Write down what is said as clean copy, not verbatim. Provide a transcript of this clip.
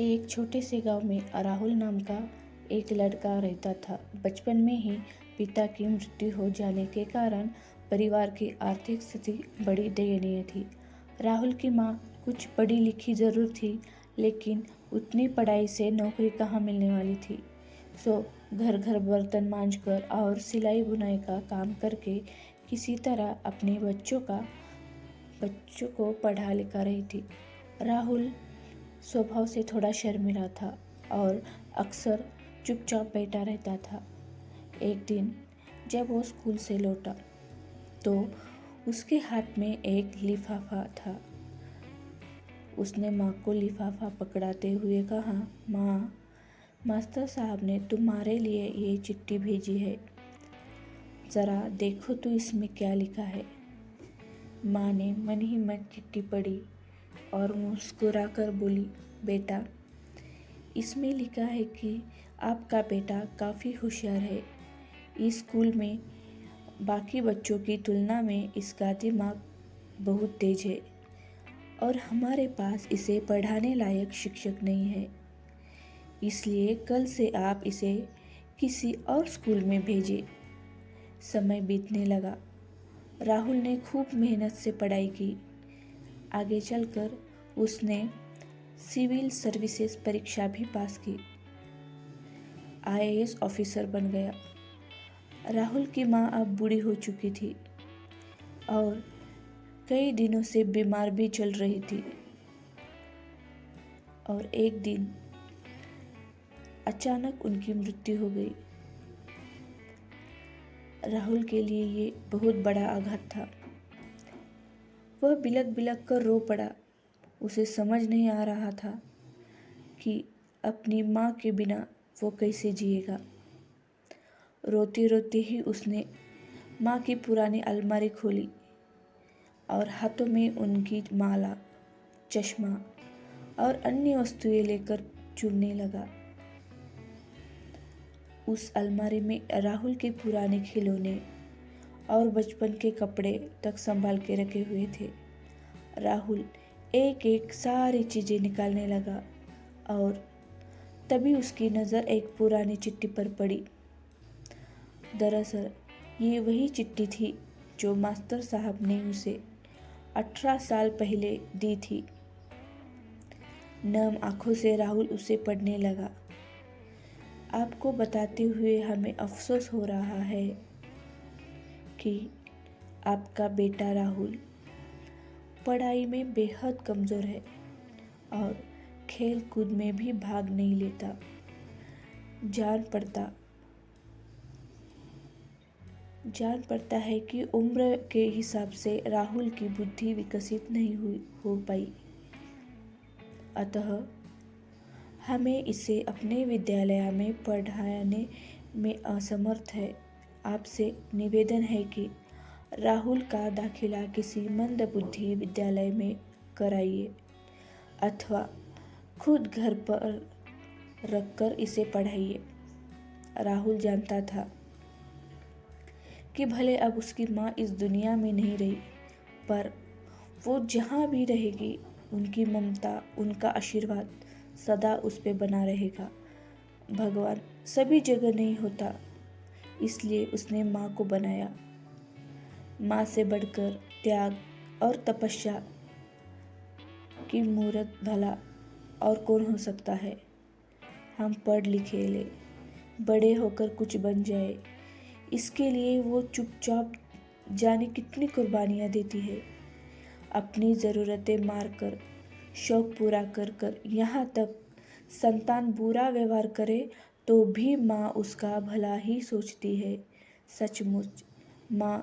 एक छोटे से गांव में राहुल नाम का एक लड़का रहता था। बचपन में ही पिता की मृत्यु हो जाने के कारण परिवार की आर्थिक स्थिति बड़ी दयनीय थी। राहुल की माँ कुछ पढ़ी लिखी जरूर थी, लेकिन उतनी पढ़ाई से नौकरी कहाँ मिलने वाली थी। सो घर घर बर्तन मांजकर और सिलाई बुनाई का काम करके किसी तरह अपने बच्चों को पढ़ा लिखा रही थी। राहुल स्वभाव से थोड़ा शर्मीला था और अक्सर चुपचाप बैठा रहता था। एक दिन जब वो स्कूल से लौटा तो उसके हाथ में एक लिफाफा था। उसने माँ को लिफाफा पकड़ाते हुए कहा, माँ, मास्टर साहब ने तुम्हारे लिए ये चिट्ठी भेजी है, ज़रा देखो तो इसमें क्या लिखा है। माँ ने मन ही मन चिट्ठी पढ़ी और मुस्कुराकर बोली, बेटा, इसमें लिखा है कि आपका बेटा काफ़ी होशियार है। इस स्कूल में बाकी बच्चों की तुलना में इसका दिमाग बहुत तेज है और हमारे पास इसे पढ़ाने लायक शिक्षक नहीं है। इसलिए कल से आप इसे किसी और स्कूल में भेजें। समय बीतने लगा। राहुल ने खूब मेहनत से पढ़ाई की। आगे चलकर उसने सिविल सर्विसेज परीक्षा भी पास की। आईएएस ऑफिसर बन गया। राहुल की माँ अब बूढ़ी हो चुकी थी और कई दिनों से बीमार भी चल रही थी। और एक दिन अचानक उनकी मृत्यु हो गई। राहुल के लिए ये बहुत बड़ा आघात था। वह बिलक बिलक कर रो पड़ा। उसे समझ नहीं आ रहा था कि अपनी माँ के बिना वो कैसे जिएगा। रोते रोते ही उसने माँ की पुरानी अलमारी खोली और हाथों में उनकी माला, चश्मा और अन्य वस्तुएं लेकर चुनने लगा। उस अलमारी में राहुल के पुराने खिलौने और बचपन के कपड़े तक संभाल के रखे हुए थे। राहुल एक एक सारी चीज़ें निकालने लगा और तभी उसकी नज़र एक पुरानी चिट्ठी पर पड़ी। दरअसल ये वही चिट्ठी थी जो मास्टर साहब ने उसे 18 साल पहले दी थी। नम आंखों से राहुल उसे पढ़ने लगा। आपको बताते हुए हमें अफसोस हो रहा है कि आपका बेटा राहुल पढ़ाई में बेहद कमज़ोर है और खेल कूद में भी भाग नहीं लेता। जान पड़ता है कि उम्र के हिसाब से राहुल की बुद्धि विकसित नहीं हो पाई। अतः हमें इसे अपने विद्यालय में पढ़ाने में असमर्थ है। आपसे निवेदन है कि राहुल का दाखिला किसी मंदबुद्धि विद्यालय में कराइए अथवा खुद घर पर रखकर इसे पढ़ाइए। राहुल जानता था कि भले अब उसकी माँ इस दुनिया में नहीं रही, पर वो जहाँ भी रहेगी उनकी ममता, उनका आशीर्वाद सदा उस पे बना रहेगा। भगवान सभी जगह नहीं होता, इसलिए उसने माँ को बनाया। माँ से बढ़कर त्याग और तपस्या की मूरत भला और कौन हो सकता है। हम पढ़ लिखे ले, बड़े होकर कुछ बन जाए, इसके लिए वो चुपचाप जाने कितनी कुर्बानियाँ देती है। अपनी ज़रूरतें मार कर, शौक पूरा कर कर, यहाँ तक संतान बुरा व्यवहार करे तो भी माँ उसका भला ही सोचती है। सचमुच माँ